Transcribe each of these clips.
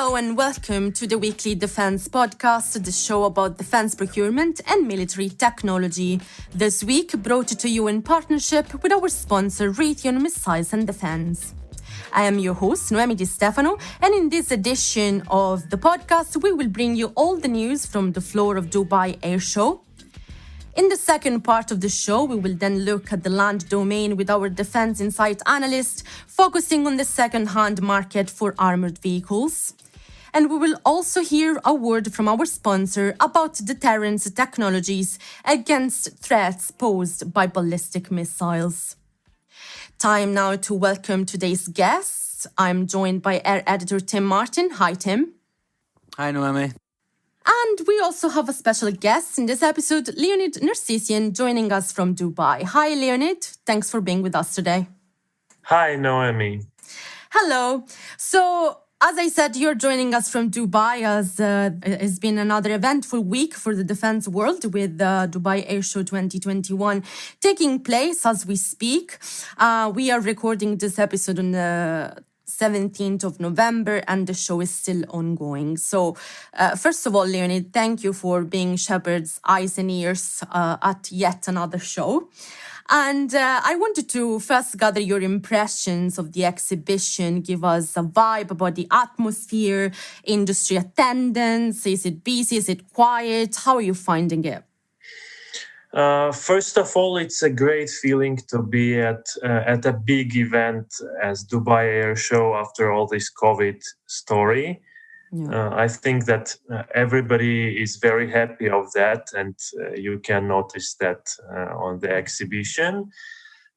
Hello and welcome to the weekly Defense Podcast, the show about defense procurement and military technology. This week brought to you in partnership with our sponsor Raytheon Missiles and Defense. I am your host, Noemi Di Stefano, and in this edition of the podcast, we will bring you all the news from the floor of Dubai Airshow. In the second part of the show, we will then look at the land domain with our Defense Insight analyst, focusing on the second-hand market for armoured vehicles. And we will also hear a word from our sponsor about deterrence technologies against threats posed by ballistic missiles. Time now to welcome today's guests. I'm joined by Air Editor Tim Martin. Hi, Tim. Hi, Noemi. And we also have a special guest in this episode, Leonid Nersesian, joining us from Dubai. Hi, Leonid. Thanks for being with us today. Hi, Noemi. Hello. So, as I said, you're joining us from Dubai as it's been another eventful week for the defense world with Dubai Airshow 2021 taking place as we speak. We are recording this episode on the 17th of November and the show is still ongoing. So, first of all, Leonid, thank you for being Shephard's eyes and ears at yet another show. And I wanted to first gather your impressions of the exhibition, give us a vibe about the atmosphere, industry attendance. Is it busy? Is it quiet? How are you finding it? First of all, it's a great feeling to be at a big event as Dubai Airshow after all this COVID story. Yeah. I think that everybody is very happy of that, and you can notice that on the exhibition.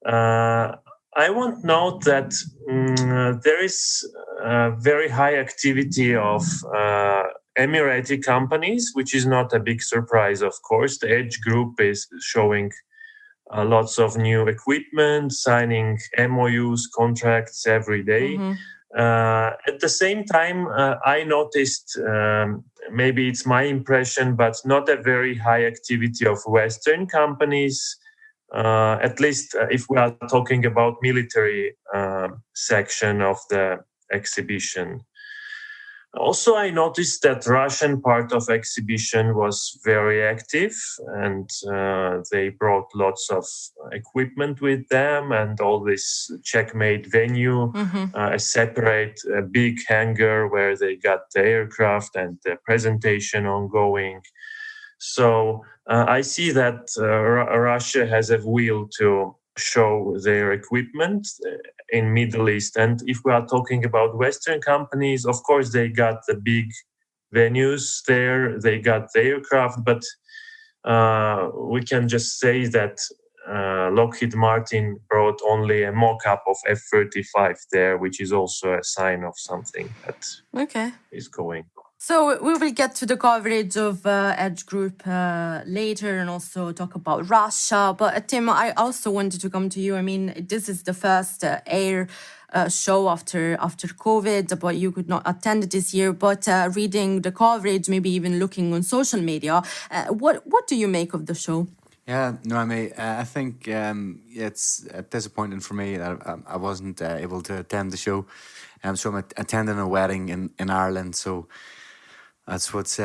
I want to note that there is very high activity of Emirati companies, which is not a big surprise, of course. The Edge Group is showing lots of new equipment, signing MOUs, contracts every day. Mm-hmm. At the same time, I noticed, maybe it's my impression, but not a very high activity of Western companies, at least if we are talking about military section of the exhibition. Also, I noticed that Russian part of exhibition was very active, and they brought lots of equipment with them and all this checkmate venue, a separate big hangar where they got the aircraft and the presentation ongoing. So I see that Russia has a will to show their equipment in Middle East. And if we are talking about Western companies, of course, they got the big venues there, they got the aircraft, but we can just say that Lockheed Martin brought only a mock-up of F-35 there, which is also a sign of something that is going on. So we will get to the coverage of Edge Group later and also talk about Russia. But Tim, I also wanted to come to you. I mean, this is the first air show after COVID, but you could not attend this year. But reading the coverage, maybe even looking on social media, what do you make of the show? Yeah, no, I think it's disappointing for me that I wasn't able to attend the show. So I'm attending a wedding in Ireland, so that's what's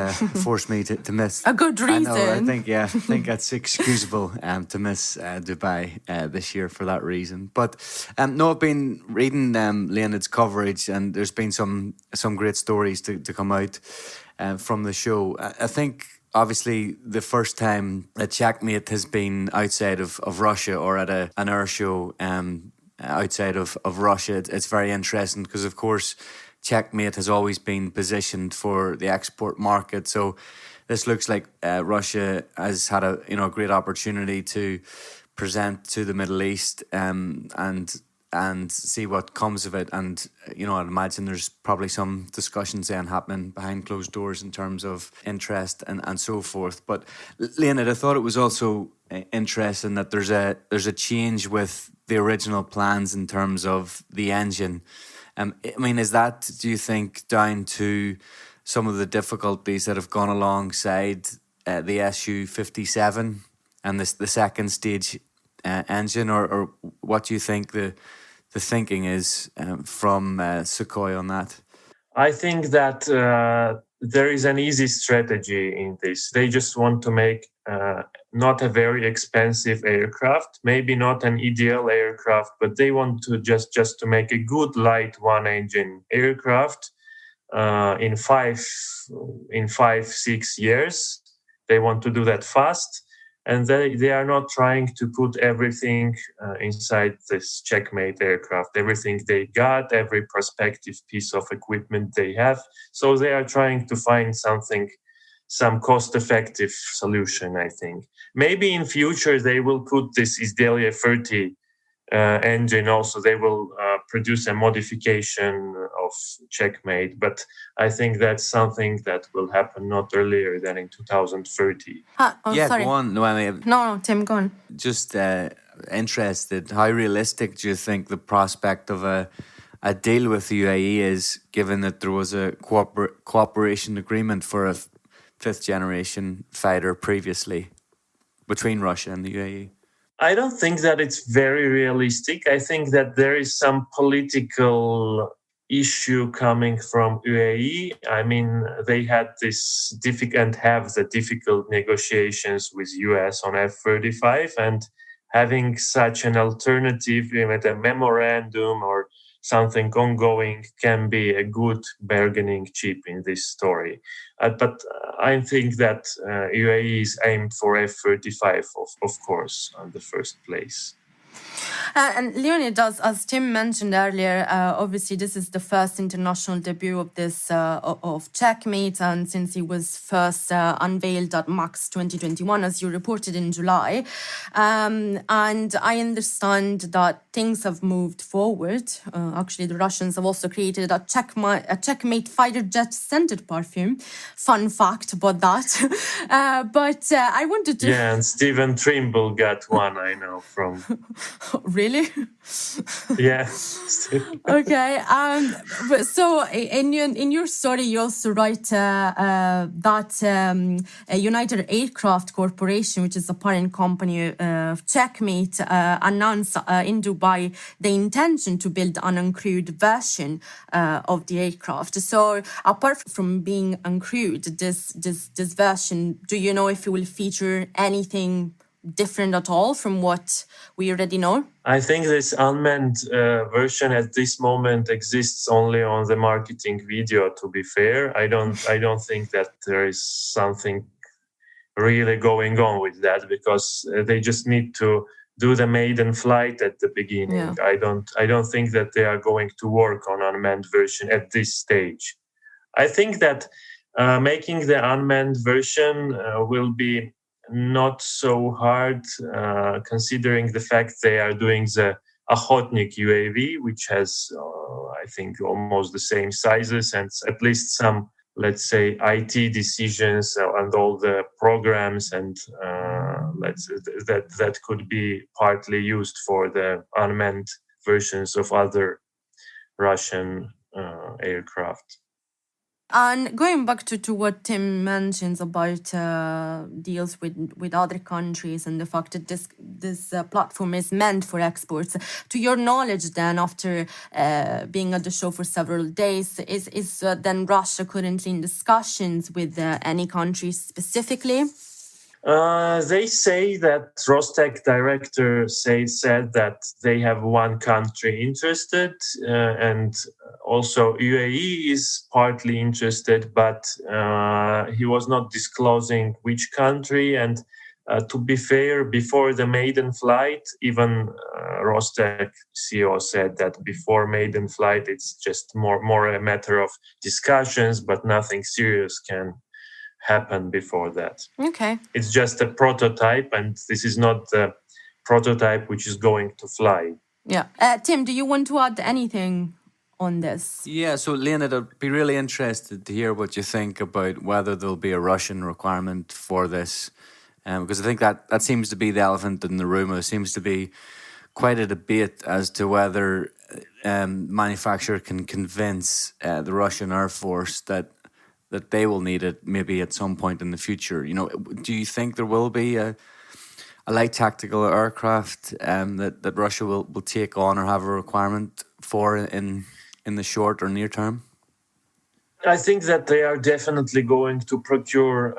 forced me to miss. A good reason. I think that's excusable to miss Dubai this year for that reason. But no, I've been reading Leonid's coverage, and there's been some great stories to come out from the show. I think obviously the first time a checkmate has been outside of Russia or at an air show outside of Russia, it's very interesting because, of course, checkmate has always been positioned for the export market. So this looks like Russia has had a great opportunity to present to the Middle East and see what comes of it. And I'd imagine there's probably some discussions then happening behind closed doors in terms of interest and so forth. But Leonid, I thought it was also interesting that there's a change with the original plans in terms of the engine. Is that, do you think, down to some of the difficulties that have gone alongside the Su-57 and the second stage engine, or what do you think the thinking is from Sukhoi on that? I think that there is an easy strategy in this. They just want to make not a very expensive aircraft, maybe not an ideal aircraft, but they want to just to make a good light one-engine aircraft in 5-6 years. They want to do that fast. And they are not trying to put everything inside this checkmate aircraft, everything they got, every prospective piece of equipment they have. So they are trying to find some cost-effective solution, I think. Maybe in future they will put this Izdelje 30 engine also. They will produce a modification of checkmate, but I think that's something that will happen not earlier than in 2030. Sorry. Go on. No, Tim, go on. Just interested, how realistic do you think the prospect of a deal with the UAE is, given that there was a cooperation agreement for a fifth generation fighter previously between Russia and the UAE? I don't think that it's very realistic. I think that there is some political issue coming from UAE. I mean, they had this difficult negotiations with US on F-35, and having such an alternative with a memorandum or something ongoing can be a good bargaining chip in this story. But I think that UAE is aimed for F-35, of course, on the first place. And Leonid, as Tim mentioned earlier, obviously this is the first international debut of this of Checkmate, and since it was first unveiled at MAX 2021, as you reported in July, and I understand that things have moved forward. Actually, the Russians have also created a Checkmate fighter jet-scented perfume. Fun fact about that. But I wanted to... Yeah, and Stephen Trimble got one, I know, from... Really? Yeah. Okay. So in your story, you also write that United Aircraft Corporation, which is a parent company of Checkmate, announced in Dubai the intention to build an uncrewed version of the aircraft. So apart from being uncrewed, this version, do you know if it will feature anything different at all from what we already know? I think this unmanned version at this moment exists only on the marketing video, to be fair. I don't think that there is something really going on with that, because they just need to do the maiden flight at the beginning. Yeah. I don't think that they are going to work on unmanned version at this stage. I think that making the unmanned version will be not so hard, considering the fact they are doing the Охотник UAV, which has, I think, almost the same sizes and at least some, let's say, IT decisions and all the programs, and that could be partly used for the unmanned versions of other Russian aircraft. And going back to what Tim mentions about deals with other countries and the fact that this platform is meant for exports, to your knowledge then, after being at the show for several days, is then Russia currently in discussions with any countries specifically? They say that Rostec director said that they have one country interested, and also UAE is partly interested, but he was not disclosing which country. And to be fair, before the maiden flight, even Rostec CEO said that before maiden flight, it's just more a matter of discussions, but nothing serious can happen before that. Okay. It's just a prototype, and this is not the prototype which is going to fly. Yeah. Tim, do you want to add anything on this? Yeah, so Leonid, I'd be really interested to hear what you think about whether there'll be a Russian requirement for this, because I think that seems to be the elephant in the room. There seems to be quite a debate as to whether manufacturer can convince the Russian Air Force that they will need it maybe at some point in the future. You know, do you think there will be a light tactical aircraft that Russia will take on or have a requirement for in the short or near term? I think that they are definitely going to procure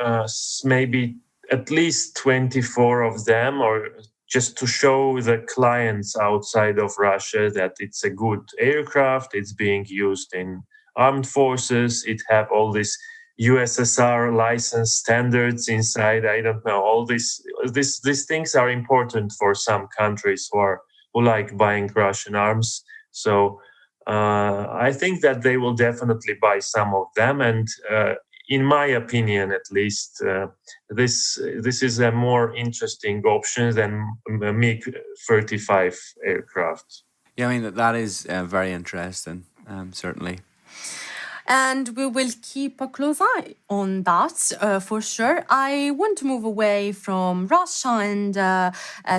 maybe at least 24 of them, or just to show the clients outside of Russia that it's a good aircraft. It's being used in armed forces. It have all these USSR license standards inside. I don't know. All these things are important for some countries who like buying Russian arms. So I think that they will definitely buy some of them, and in my opinion, at least, this is a more interesting option than a MiG-35 aircraft. Yeah, I mean, that is very interesting, certainly. And we will keep a close eye on that for sure. I want to move away from Russia and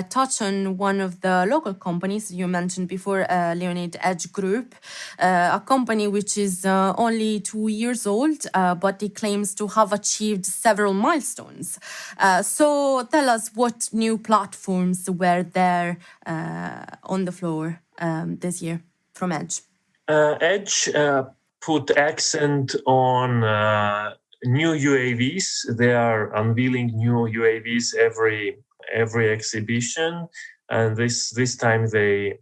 touch on one of the local companies you mentioned before, Leonid Edge Group, a company which is only 2 years old, but it claims to have achieved several milestones. So tell us what new platforms were there on the floor this year from Edge. Edge put accent on new UAVs. They are unveiling new UAVs every exhibition, and this time they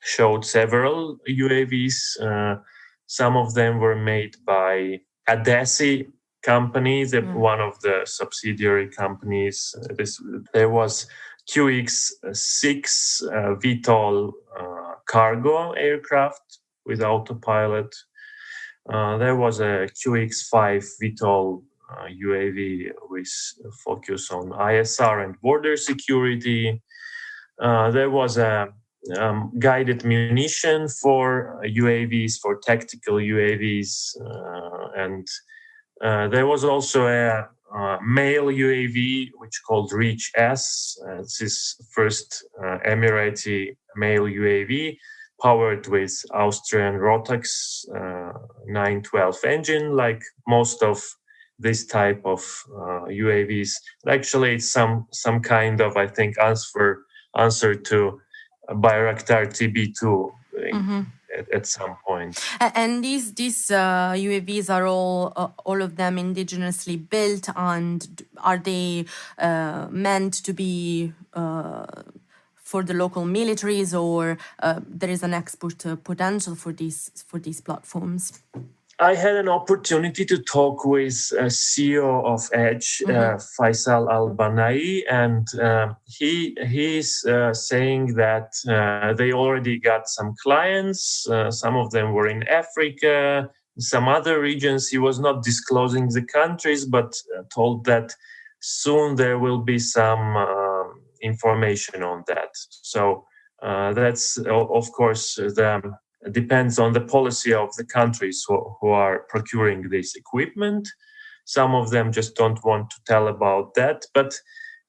showed several UAVs. Some of them were made by Adesi company, one of the subsidiary companies. There was QX6 VTOL cargo aircraft with autopilot. There was a QX5 VTOL UAV with focus on ISR and border security. There was a guided munition for UAVs, for tactical UAVs, and there was also a male UAV which called Reach S. This is first Emirati male UAV powered with Austrian Rotax 912 engine, like most of this type of UAVs. Actually, it's some kind of, I think, answer to Bayraktar TB2 at some point. And these UAVs are all of them indigenously built, and are they meant to be for the local militaries, or there is an export potential for these platforms? I had an opportunity to talk with CEO of Edge, Faisal Al-Banai, and he's saying that they already got some clients. Some of them were in Africa, some other regions. He was not disclosing the countries, but told that soon there will be some information on that. So that's, of course, depends on the policy of the countries who are procuring this equipment. Some of them just don't want to tell about that, but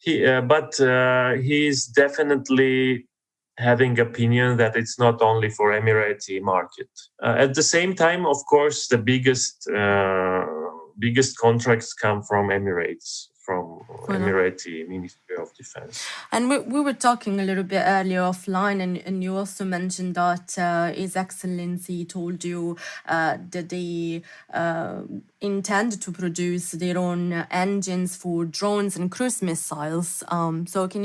he's definitely having opinion that it's not only for Emirati market. At the same time, of course, the biggest contracts come from Emirates, from Emirati Ministry of Defense. And we were talking a little bit earlier offline, and you also mentioned that His Excellency told you that they intend to produce their own engines for drones and cruise missiles. So can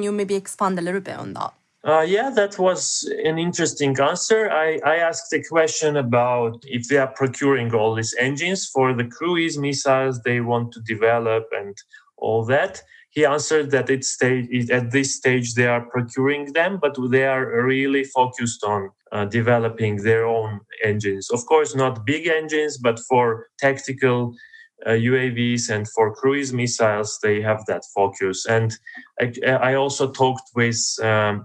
you maybe expand a little bit on that? Yeah, that was an interesting answer. I asked a question about if they are procuring all these engines for the cruise missiles they want to develop and all that. He answered that at this stage they are procuring them, but they are really focused on developing their own engines. Of course, not big engines, but for tactical UAVs and for cruise missiles, they have that focus. And I also talked with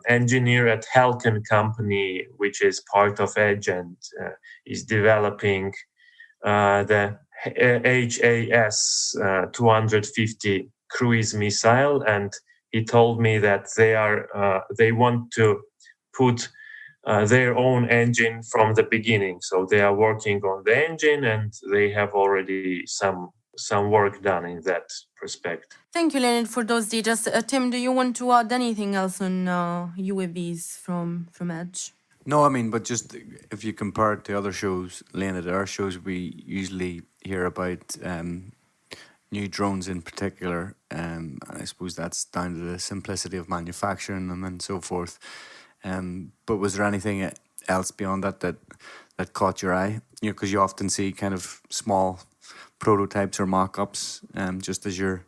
engineer at Helken company, which is part of Edge and is developing the HAS 250 cruise missile. And he told me that they want to put their own engine from the beginning. So they are working on the engine, and they have already some work done in that respect. Thank you, Leonid, for those details. Tim, do you want to add anything else on UAVs from Edge? No, I mean, but just if you compare it to other shows, Leonard, our shows, we usually hear about new drones in particular. And I suppose that's down to the simplicity of manufacturing them and so forth. But was there anything else beyond that caught your eye? You know, because you often see kind of small prototypes or mock-ups, just as you're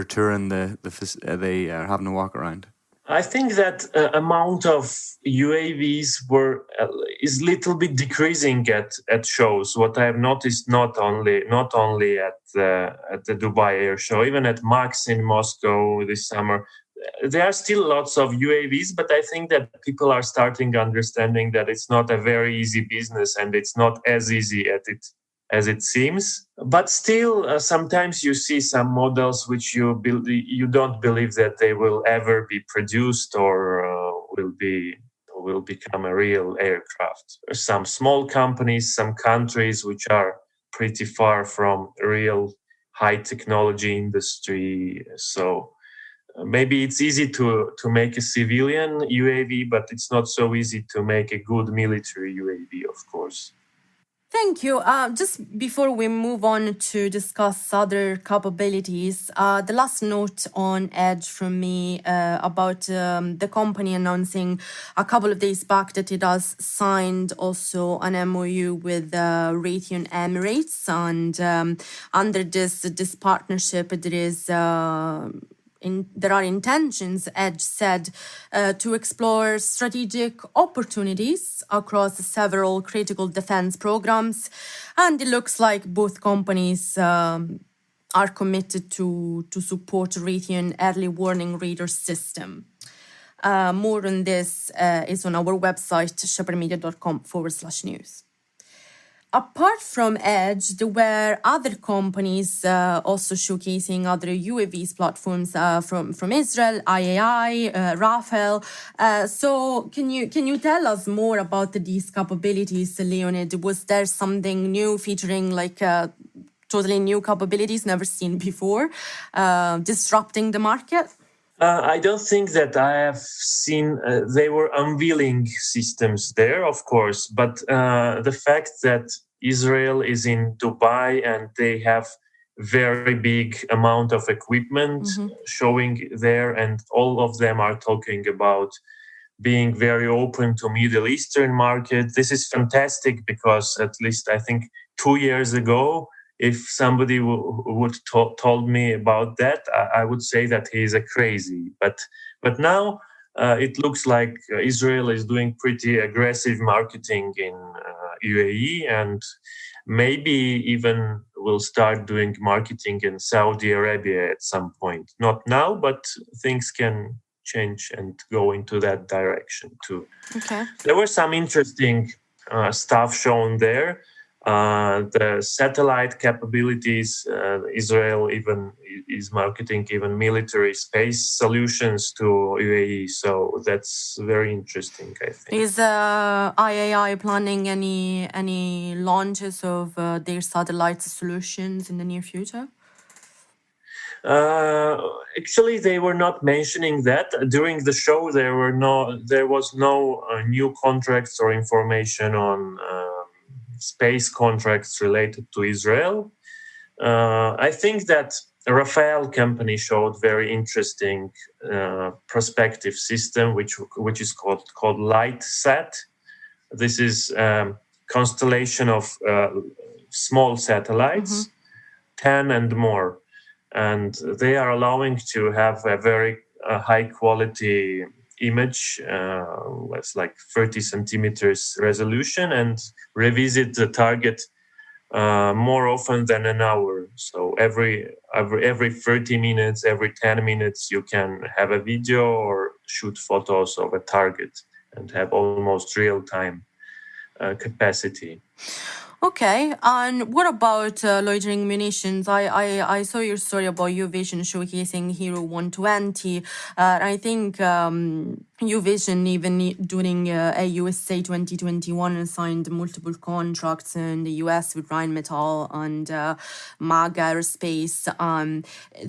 touring they are having a walk around. I think that amount of UAVs is little bit decreasing at shows. What I have noticed not only at the Dubai Airshow, even at Max in Moscow this summer, there are still lots of UAVs. But I think that people are starting understanding that it's not a very easy business and it's not as easy as it seems. But still, sometimes you see some models which you don't believe that they will ever be produced or will become a real aircraft. Some small companies, some countries which are pretty far from real high technology industry. So maybe it's easy to make a civilian UAV, but it's not so easy to make a good military UAV, of course. Thank you. Just before we move on to discuss other capabilities, the last note on Edge from me about the company announcing a couple of days back that it has signed also an MOU with Raytheon Emirates, and under this partnership, there is. There are intentions, Edge said, to explore strategic opportunities across several critical defense programs. And it looks like both companies are committed to support Raytheon early warning radar system. More on this is on our website, shepherdmedia.com/news. Apart from Edge, there were other companies also showcasing other UAVs platforms from Israel, IAI, Rafael. So can you tell us more about these capabilities, Leonid? Was there something new featuring totally new capabilities never seen before, disrupting the market? I don't think that I have seen. They were unveiling systems there, of course, but the fact that Israel is in Dubai and they have very big amount of equipment showing there, and all of them are talking about being very open to Middle Eastern market. This is fantastic because at least I think 2 years ago, if somebody would told me about that, I would say that he is a crazy. But now it looks like Israel is doing pretty aggressive marketing in UAE, and maybe even will start doing marketing in Saudi Arabia at some point. Not now, but things can change and go into that direction too. Okay. There were some interesting stuff shown there. The satellite capabilities, Israel even is marketing even military space solutions to UAE. So that's very interesting, I think. Is IAI planning any launches of their satellite solutions in the near future? Actually, they were not mentioning that during the show. There was no new contracts or information on space contracts related to Israel. I think that Rafael company showed very interesting prospective system, which is called LightSat. This is constellation of small satellites, 10 and more, and they are allowing to have a very high quality image, it's like 30 centimeters resolution, and revisit the target more often than an hour. So every 30 minutes, every 10 minutes, you can have a video or shoot photos of a target and have almost real-time capacity. Okay, and what about loitering munitions? I saw your story about your vision showcasing Hero 120. I think Vision, even during a USA 2021, and signed multiple contracts in the US with Rheinmetall and MAG Aerospace.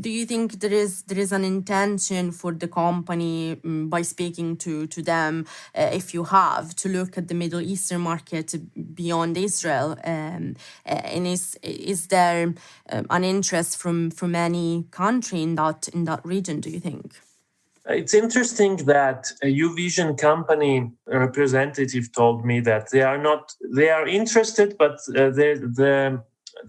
Do you think there is an intention for the company, by speaking to them, if you have, to look at the Middle Eastern market beyond Israel? And is there an interest from any country in that region, do you think? It's interesting that a Vision company representative told me that they are interested, but the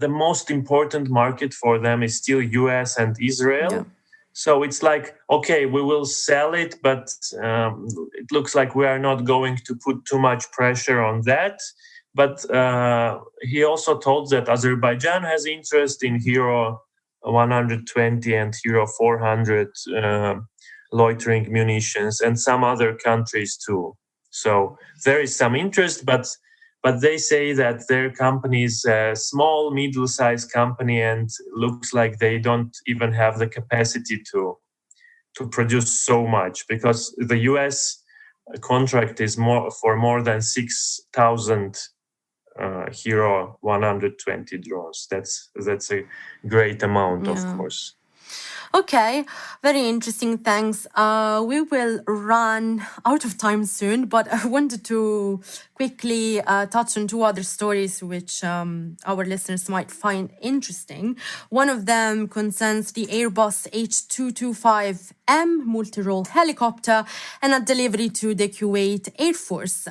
most important market for them is still US and Israel. Yeah. So it's like, okay, we will sell it, but it looks like we are not going to put too much pressure on that. But he also told that Azerbaijan has interest in Hero 120 and Hero 400 loitering munitions, and some other countries too. So there is some interest, but they say that their company is a small, middle-sized company, and looks like they don't even have the capacity to produce so much, because the US contract is more than 6,000 Hero 120 drones. That's a great amount, of course. Okay, very interesting. Thanks. We will run out of time soon, but I wanted to quickly touch on two other stories which our listeners might find interesting. One of them concerns the Airbus H225M multi-role helicopter and a delivery to the Kuwait Air Force.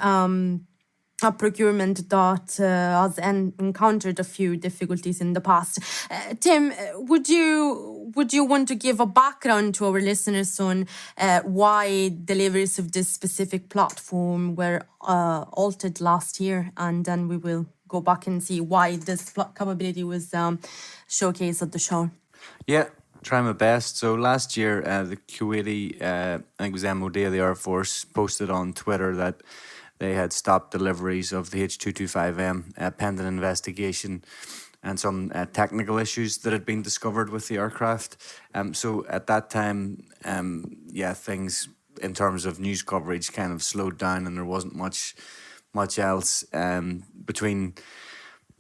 A procurement that has encountered a few difficulties in the past. Tim, would you want to give a background to our listeners on why deliveries of this specific platform were altered last year, and then we will go back and see why this capability was showcased at the show? Yeah, try my best. So last year, the Kuwaiti, I think it was MOD of the Air Force, posted on Twitter that they had stopped deliveries of the H225M pending investigation and some technical issues that had been discovered with the aircraft. So at that time, things in terms of news coverage kind of slowed down, and there wasn't much else between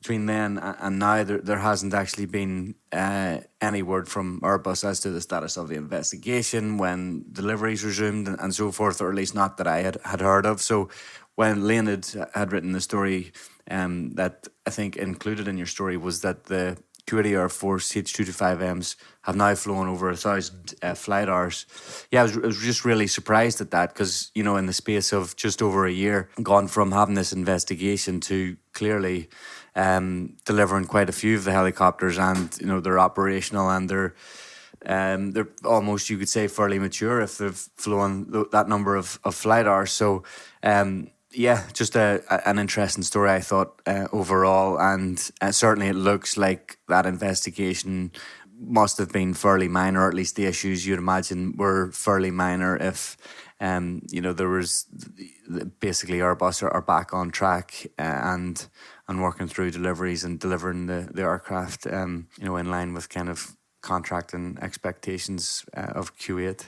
then and now. There hasn't actually been any word from Airbus as to the status of the investigation, when deliveries resumed, and so forth, or at least not that I had heard of. So when Leonid had written the story that I think included in your story was that the Kuwaiti Air Force H225Ms have now flown over 1,000 flight hours. Yeah, I was just really surprised at that, because, in the space of just over a year, gone from having this investigation to clearly delivering quite a few of the helicopters, and, they're operational, and they're almost, you could say, fairly mature if they've flown that number of flight hours. So, just an interesting story, I thought, overall. And certainly it looks like that investigation must have been fairly minor, or at least the issues you'd imagine were fairly minor if, there was basically Airbus are back on track and working through deliveries and delivering the aircraft, in line with kind of contract and expectations of Kuwait.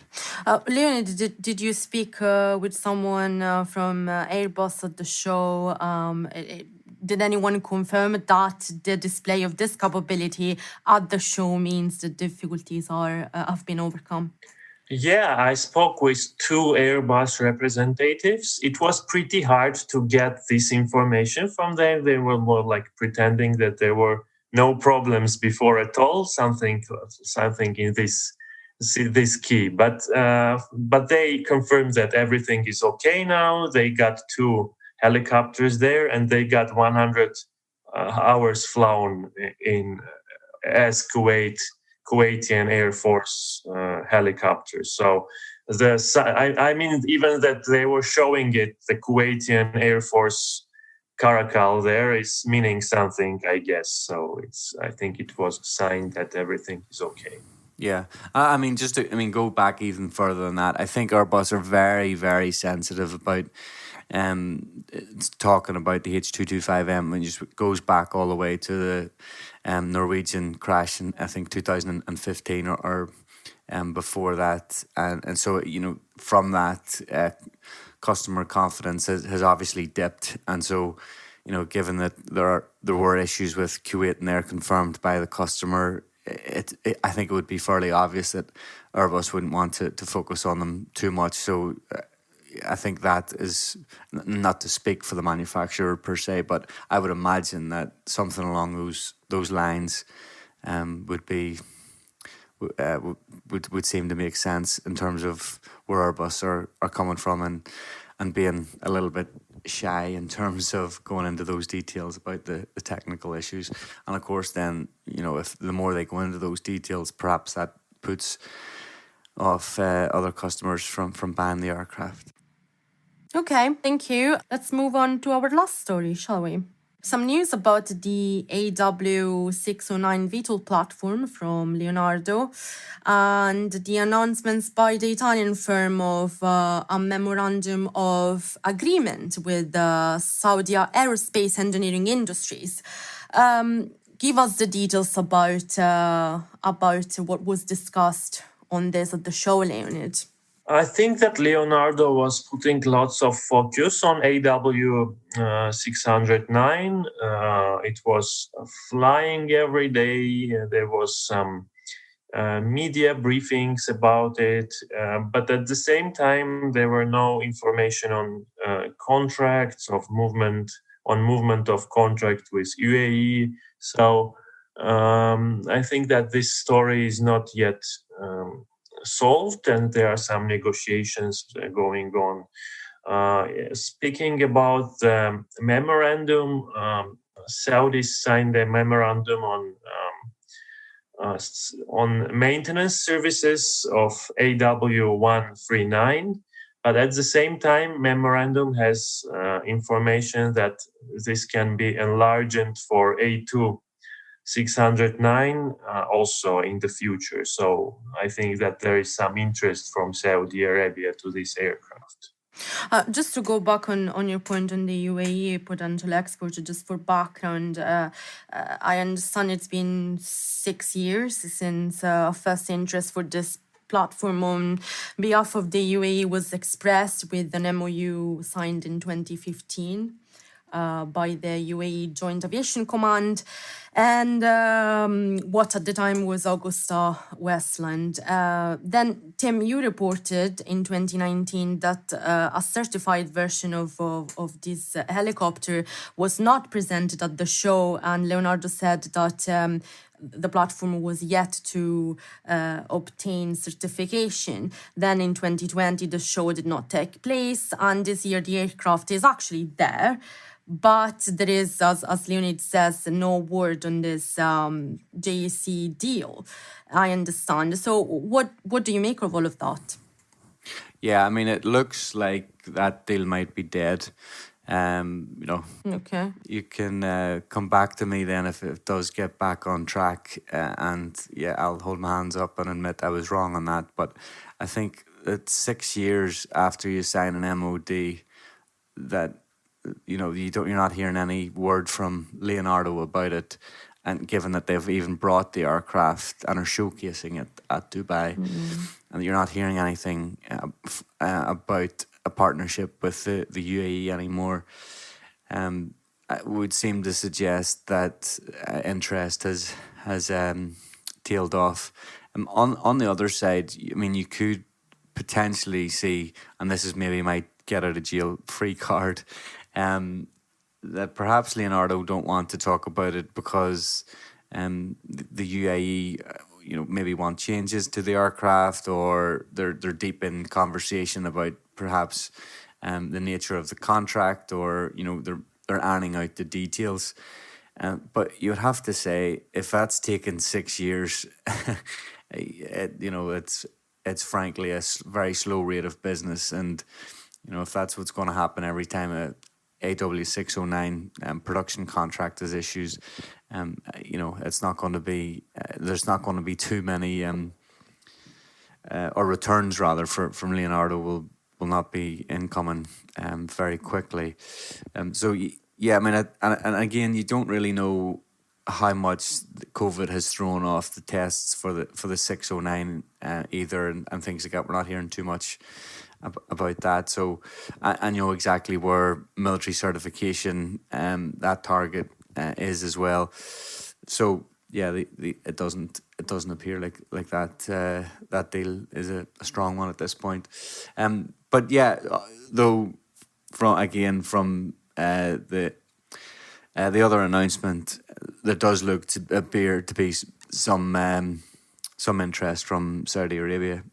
Leonid, did you speak with someone from Airbus at the show? Did anyone confirm that the display of this capability at the show means the difficulties have been overcome? Yeah, I spoke with two Airbus representatives. It was pretty hard to get this information from them. They were more like pretending that there were no problems before at all, something in this key. But they confirmed that everything is okay now. They got 2 helicopters there, and they got 100 hours flown in as Kuwaitian Air Force helicopters. So even that they were showing it, the Kuwaitian Air Force Caracal there is meaning something, I guess. So I think it was a sign that everything is okay. Yeah, just to go back even further than that, I think Airbus are very, very sensitive about talking about the H225M, and just goes back all the way to the Norwegian crash in, I think, 2015 or before that, and so from that customer confidence has obviously dipped, and so, given that there were issues with Kuwait and they're confirmed by the customer, I think it would be fairly obvious that Airbus wouldn't want to focus on them too much. So I think that is not to speak for the manufacturer per se, but I would imagine that something along those lines would seem to make sense in terms of where Airbus are coming from and being a little bit shy in terms of going into those details about the technical issues. And of course then, if the more they go into those details, perhaps that puts off other customers from buying the aircraft. Okay, thank you. Let's move on to our last story, shall we? Some news about the AW609 VTOL platform from Leonardo and the announcements by the Italian firm of a memorandum of agreement with Saudi Aerospace Engineering Industries. Give us the details about what was discussed on this at the show, Leonid. I think that Leonardo was putting lots of focus on AW609. It was flying every day. There was some media briefings about it, but at the same time, there were no information on contracts of movement of contract with UAE. So I think that this story is not yet solved, and there are some negotiations going on. Speaking about the memorandum, Saudis signed a memorandum on maintenance services of AW139, but at the same time, memorandum has information that this can be enlarged for A2609 also in the future. So I think that there is some interest from Saudi Arabia to this aircraft. Just to go back on your point on the UAE potential export, just for background, I understand it's been 6 years since first interest for this platform on behalf of the UAE was expressed with an MOU signed in 2015. By the UAE Joint Aviation Command, and what at the time was Augusta Westland. Then, Tim, you reported in 2019 that a certified version of this helicopter was not presented at the show, and Leonardo said that the platform was yet to obtain certification. Then in 2020, the show did not take place, and this year the aircraft is actually there. But there is, as Leonid says, no word on this JAC deal, I understand. So what do you make of all of that? Yeah, I mean, it looks like that deal might be dead. Okay. You can come back to me then if it does get back on track. And yeah, I'll hold my hands up and admit I was wrong on that. But I think that 6 years after you sign an MOD, that you're not hearing any word from Leonardo about it, and given that they've even brought the aircraft and are showcasing it at Dubai, and you're not hearing anything about a partnership with the UAE anymore, it would seem to suggest that interest has tailed off. On the other side, I mean, you could potentially see, and this is maybe my get out of jail free card, that perhaps Leonardo don't want to talk about it because the UAE, maybe want changes to the aircraft, or they're deep in conversation about perhaps the nature of the contract, or they're ironing out the details. But you'd have to say, if that's taken 6 years, it's frankly a very slow rate of business, and if that's what's going to happen every time a AW609 production contract is issued, it's not going to be there's not going to be too many or returns rather from Leonardo will not be incoming very quickly. So yeah, I mean, and again, you don't really know how much COVID has thrown off the tests for the 609 either, and things like that. We're not hearing too much about that. So I know exactly where military certification that target is as well. So yeah, it doesn't appear like that deal is a strong one at this point. But yeah, though from the other announcement, there does appear to be some interest from Saudi Arabia,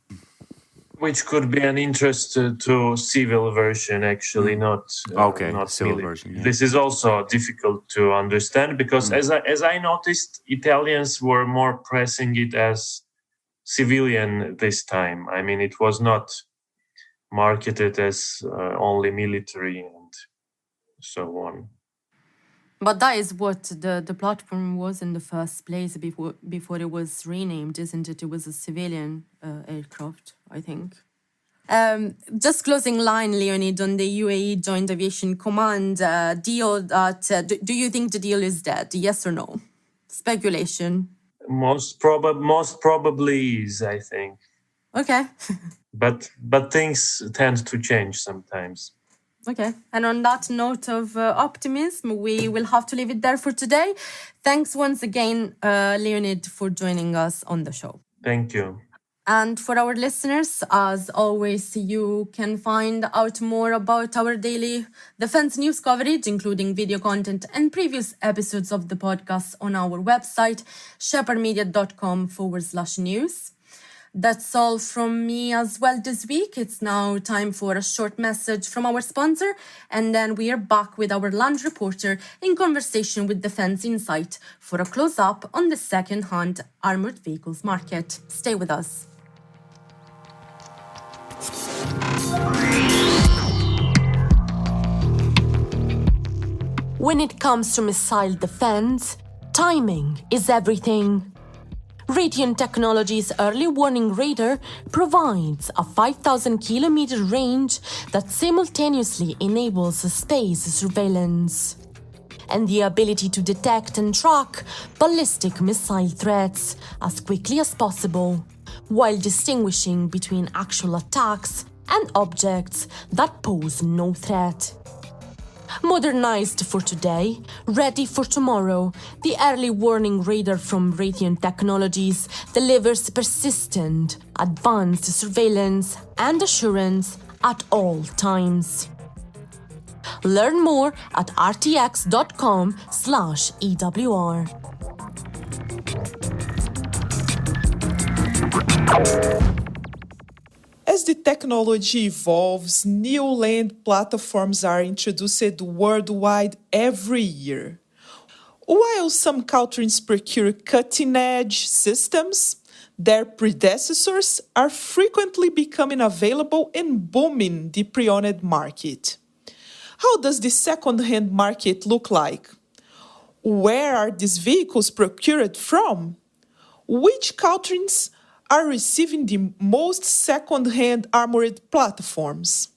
which could be an interest to civil version, actually, not civil military. version. Yeah. This is also difficult to understand because, as I noticed, Italians were more pressing it as civilian this time. I mean, it was not marketed as only military and so on. But that is what the platform was in the first place before it was renamed, isn't it? It was a civilian aircraft, I think. Just closing line, Leonid, on the UAE Joint Aviation Command deal. Do you think the deal is dead? Yes or no? Speculation. Most probably is, I think. Okay. But things tend to change sometimes. Okay. And on that note of optimism, we will have to leave it there for today. Thanks once again, Leonid, for joining us on the show. Thank you. And for our listeners, as always, you can find out more about our daily defense news coverage, including video content and previous episodes of the podcast on our website, shepherdmedia.com/news. That's all from me as well this week. It's now time for a short message from our sponsor, and then we are back with our land reporter in conversation with Defence Insight for a close-up on the second-hand armoured vehicles market. Stay with us. When it comes to missile defense, timing is everything. Raytheon Technologies' early warning radar provides a 5,000-kilometer range that simultaneously enables space surveillance and the ability to detect and track ballistic missile threats as quickly as possible, while distinguishing between actual attacks and objects that pose no threat. Modernized for today, ready for tomorrow, the early warning radar from Raytheon Technologies delivers persistent, advanced surveillance and assurance at all times. Learn more at rtx.com/EWR. As the technology evolves, new land platforms are introduced worldwide every year. While some countries procure cutting-edge systems, their predecessors are frequently becoming available and booming the pre-owned market. How does the second-hand market look like? Where are these vehicles procured from? Which countries are receiving the most second-hand armored platforms?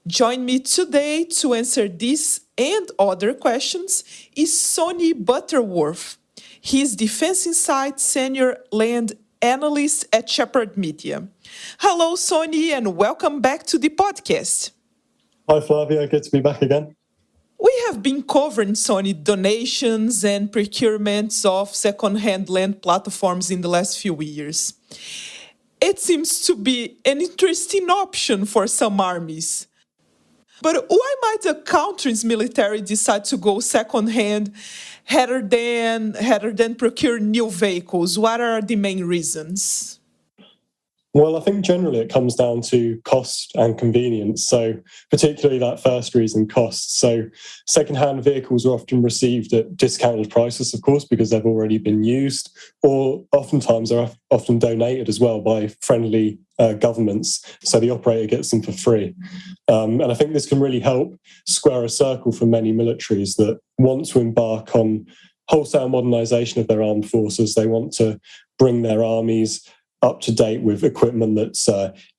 Join me today to answer these and other questions is Sonny Butterworth. He is Defense Insight Senior Land Analyst at Shephard Media. Hello, Sonny, and welcome back to the podcast. Hi, Flavia. Good to be back again. We have been covering, Sonny, donations and procurements of second-hand land platforms in the last few years. It seems to be an interesting option for some armies. But why might a country's military decide to go second-hand rather than procure new vehicles? What are the main reasons? Well, I think generally it comes down to cost and convenience. So particularly that first reason, cost. So second-hand vehicles are often received at discounted prices, of course, because they've already been used, or oftentimes are often donated as well by friendly governments. So the operator gets them for free. And I think this can really help square a circle for many militaries that want to embark on wholesale modernisation of their armed forces. They want to bring their armies up to date with equipment that's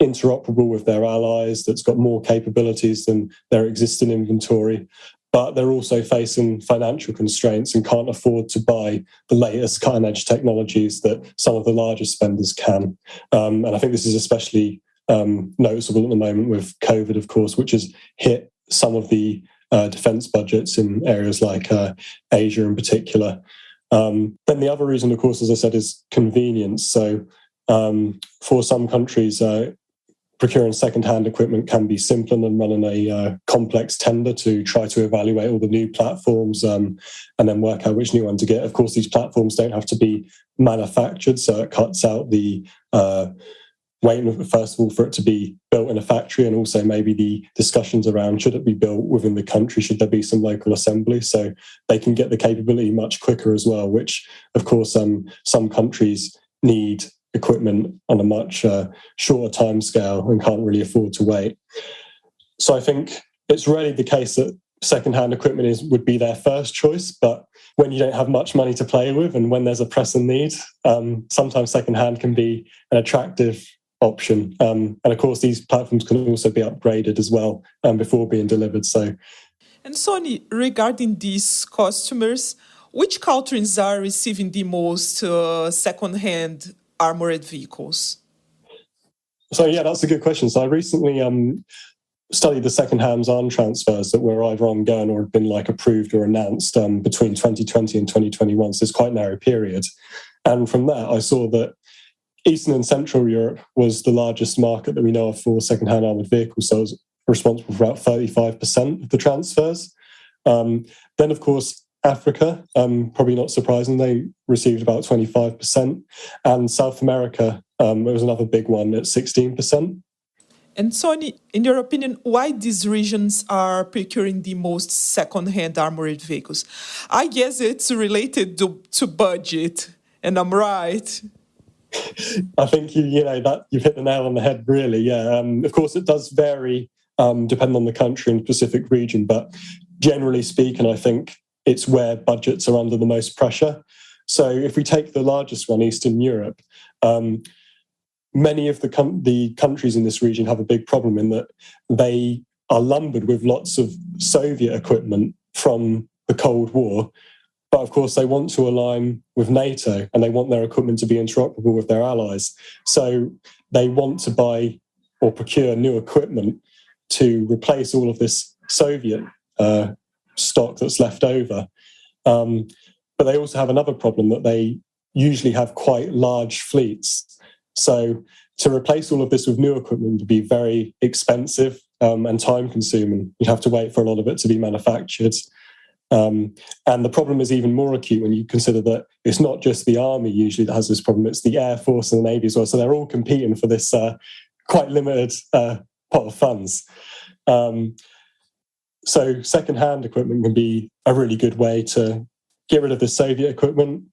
interoperable with their allies, that's got more capabilities than their existing inventory. but they're also facing financial constraints and can't afford to buy the latest cutting-edge technologies that some of the largest spenders can. And I think this is especially noticeable at the moment with COVID, of course, which has hit some of the defence budgets in areas like Asia in particular. Then the other reason, of course, as I said, is convenience. So for some countries, procuring second-hand equipment can be simpler than running a complex tender to try to evaluate all the new platforms and then work out which new one to get. Of course, these platforms don't have to be manufactured, so it cuts out the waiting, first of all, for it to be built in a factory, and also maybe the discussions around should it be built within the country, should there be some local assembly, so they can get the capability much quicker as well, which, of course, some countries need equipment on a much shorter time scale and can't really afford to wait. So I think it's rarely the case that second-hand equipment would be their first choice, but when you don't have much money to play with and when there's a pressing need, sometimes second-hand can be an attractive option. And of course, these platforms can also be upgraded as well before being delivered. And Sonny, regarding these customers, which countries are receiving the most second-hand armored vehicles? So yeah, that's a good question. So I recently studied the second-hand arm transfers that were either ongoing or had been approved or announced between 2020 and 2021. So it's quite a narrow period. And from that, I saw that Eastern and Central Europe was the largest market that we know of for second-hand armoured vehicles, so it was responsible for about 35% of the transfers. Then, of course, Africa, probably not surprising, they received about 25%. And South America, it was another big one at 16%. And Sonny, in your opinion, why these regions are procuring the most second-hand armoured vehicles? I guess it's related to budget, and I'm right. I think you've hit the nail on the head, really. Yeah. Of course, it does vary depending on the country and specific region, but generally speaking, I think it's where budgets are under the most pressure. So, if we take the largest one, Eastern Europe, many of the countries in this region have a big problem in that they are lumbered with lots of Soviet equipment from the Cold War. But of course, they want to align with NATO and they want their equipment to be interoperable with their allies. So they want to buy or procure new equipment to replace all of this Soviet stock that's left over. But they also have another problem that they usually have quite large fleets. So to replace all of this with new equipment would be very expensive and time consuming. You'd have to wait for a lot of it to be manufactured. And the problem is even more acute when you consider that it's not just the army usually that has this problem, it's the Air Force and the Navy as well. So they're all competing for this quite limited pot of funds. So second-hand equipment can be a really good way to get rid of the Soviet equipment,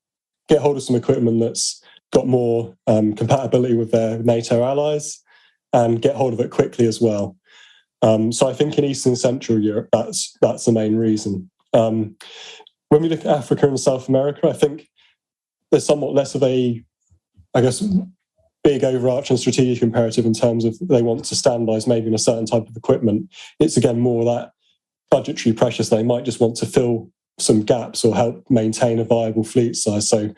get hold of some equipment that's got more compatibility with their NATO allies, and get hold of it quickly as well. So I think in Eastern and Central Europe, that's the main reason. When we look at Africa and South America, I think there's somewhat less of a, big overarching strategic imperative in terms of they want to standardise maybe on a certain type of equipment. It's again more that budgetary pressure, so they might just want to fill some gaps or help maintain a viable fleet size. So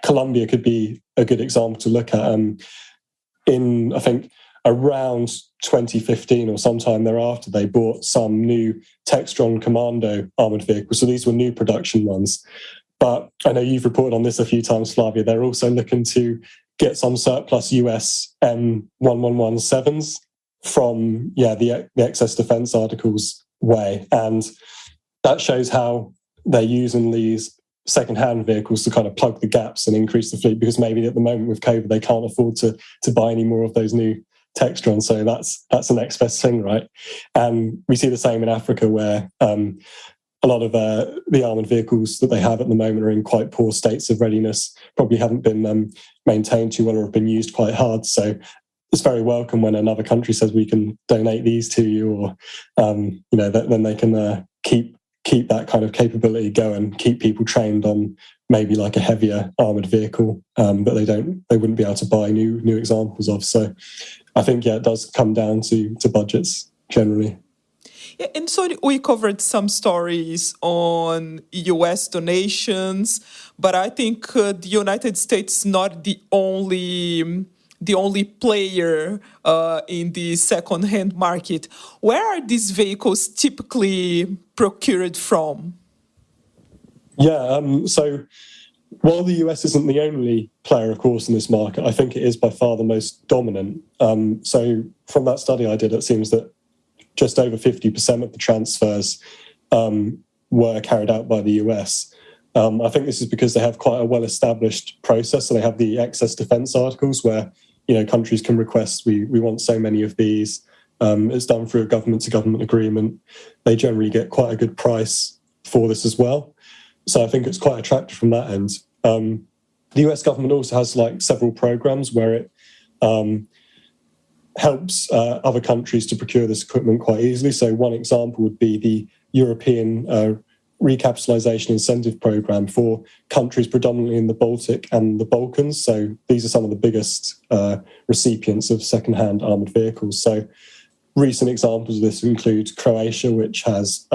Colombia could be a good example to look at. In, I think, around 2015 or sometime thereafter, they bought some new Textron Commando armoured vehicles. So these were new production ones. But I know you've reported on this a few times, Flavia. They're also looking to get some surplus US M1117s from the excess defence articles way. And that shows how they're using these second-hand vehicles to kind of plug the gaps and increase the fleet, because maybe at the moment with COVID they can't afford to buy any more of those new Textron. So that's the next best thing, right? And we see the same in Africa, where a lot of the armoured vehicles that they have at the moment are in quite poor states of readiness, probably haven't been maintained too well or have been used quite hard. So it's very welcome when another country says we can donate these to you, or then they can keep that kind of capability going, keep people trained on maybe like a heavier armoured vehicle, but they wouldn't be able to buy new examples of. So I think it does come down to budgets generally. Yeah, and so we covered some stories on U.S. donations, but I think the United States is not the only player in the second-hand market. Where are these vehicles typically procured from? Yeah, so while the US isn't the only player, of course, in this market, I think it is by far the most dominant. So from that study I did, it seems that just over 50% of the transfers were carried out by the US. I think this is because they have quite a well-established process. So they have the excess defence articles where, countries can request, we want so many of these. It's done through a government-to-government agreement. They generally get quite a good price for this as well. So I think it's quite attractive from that end. The US government also has several programs where it helps other countries to procure this equipment quite easily. So one example would be the European Recapitalisation Incentive Programme for countries predominantly in the Baltic and the Balkans. So these are some of the biggest recipients of second-hand armoured vehicles. So recent examples of this include Croatia, which has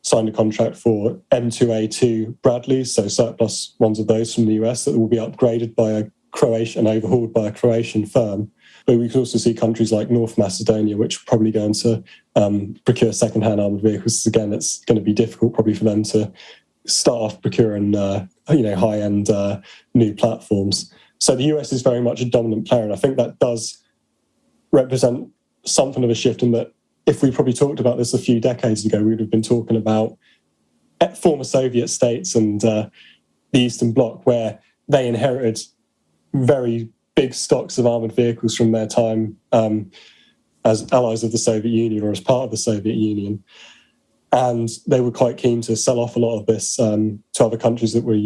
signed a contract for M2A2 Bradleys, so surplus ones of those from the US that will be upgraded by a Croatian and overhauled by a Croatian firm. But we can also see countries like North Macedonia, which are probably going to procure second-hand armoured vehicles. Again, it's going to be difficult probably for them to start off procuring high-end new platforms. So the US is very much a dominant player, and I think that does represent something of a shift in that if we probably talked about this a few decades ago, we would have been talking about former Soviet states and the Eastern Bloc, where they inherited very big stocks of armoured vehicles from their time as allies of the Soviet Union or as part of the Soviet Union. And they were quite keen to sell off a lot of this to other countries that were,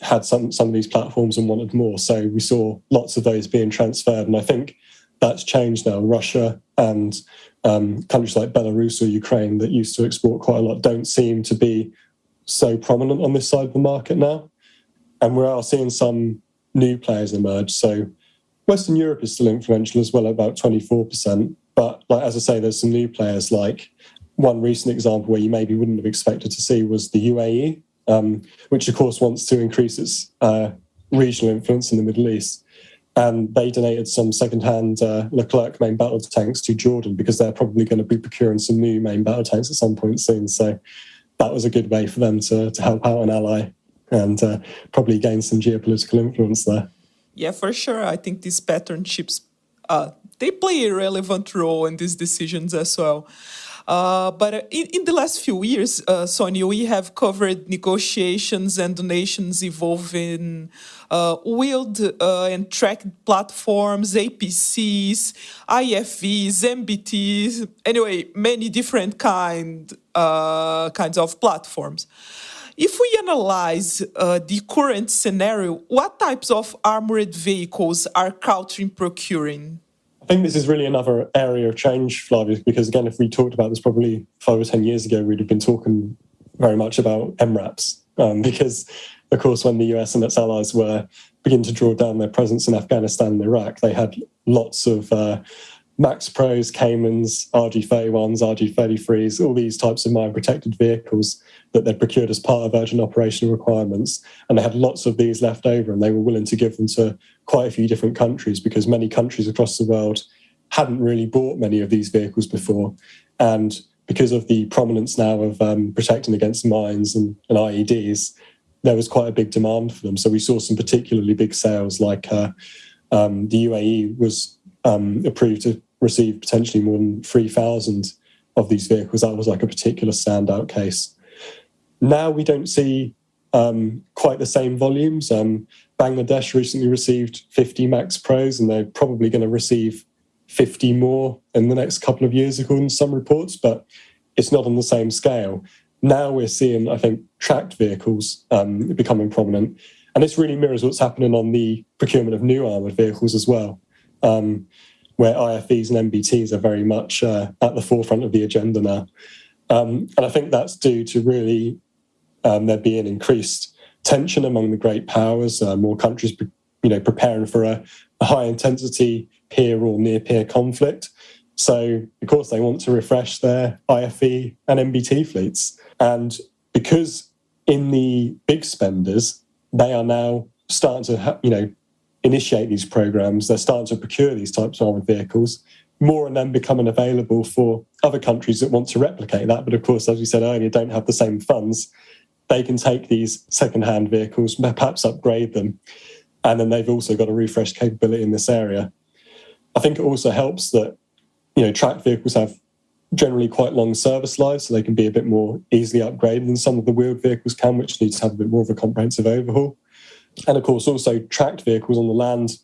had some of these platforms and wanted more. So we saw lots of those being transferred. And I think that's changed now. Russia and countries like Belarus or Ukraine that used to export quite a lot don't seem to be so prominent on this side of the market now. And we are seeing some new players emerge. So Western Europe is still influential as well, about 24%. But as I say, there's some new players. Like one recent example where you maybe wouldn't have expected to see was the UAE, which of course wants to increase its regional influence in the Middle East. And they donated some second-hand Leclerc main battle tanks to Jordan because they're probably going to be procuring some new main battle tanks at some point soon. So that was a good way for them to help out an ally and probably gain some geopolitical influence there. Yeah, for sure. I think these pattern ships, they play a relevant role in these decisions as well. But in the last few years, Sonia, we have covered negotiations and donations involving wheeled and tracked platforms, APCs, IFVs, MBTs, anyway, many different kinds of platforms. If we analyze the current scenario, what types of armoured vehicles are Caltrim procuring? I think this is really another area of change, Flavia, because again, if we talked about this probably 5 or 10 years ago, we'd have been talking very much about MRAPs because, of course, when the US and its allies were beginning to draw down their presence in Afghanistan and Iraq, they had lots of Max Pros, Caymans, RG31s, RG33s, all these types of mine-protected vehicles that they'd procured as part of urgent operational requirements. And they had lots of these left over, and they were willing to give them to quite a few different countries because many countries across the world hadn't really bought many of these vehicles before. And because of the prominence now of protecting against mines and IEDs, there was quite a big demand for them. So we saw some particularly big sales, like the UAE was approved to receive potentially more than 3,000 of these vehicles. That was like a particular standout case. Now we don't see quite the same volumes. Bangladesh recently received 50 Max Pros, and they're probably going to receive 50 more in the next couple of years, according to some reports, but it's not on the same scale. Now we're seeing, I think, tracked vehicles becoming prominent, and this really mirrors what's happening on the procurement of new armoured vehicles as well, where IFVs and MBTs are very much at the forefront of the agenda now. And I think that's due to really there being increased tension among the great powers, more countries preparing for a high-intensity peer or near-peer conflict. So, of course, they want to refresh their IFE and MBT fleets. And because in the big spenders, they are now starting to, initiate these programs, they're starting to procure these types of armoured vehicles, more and then becoming available for other countries that want to replicate that. But of course, as we said earlier, don't have the same funds. They can take these second-hand vehicles, perhaps upgrade them, and then they've also got a refresh capability in this area. I think it also helps that, tracked vehicles have generally quite long service lives, so they can be a bit more easily upgraded than some of the wheeled vehicles can, which needs to have a bit more of a comprehensive overhaul. And of course, also tracked vehicles on the land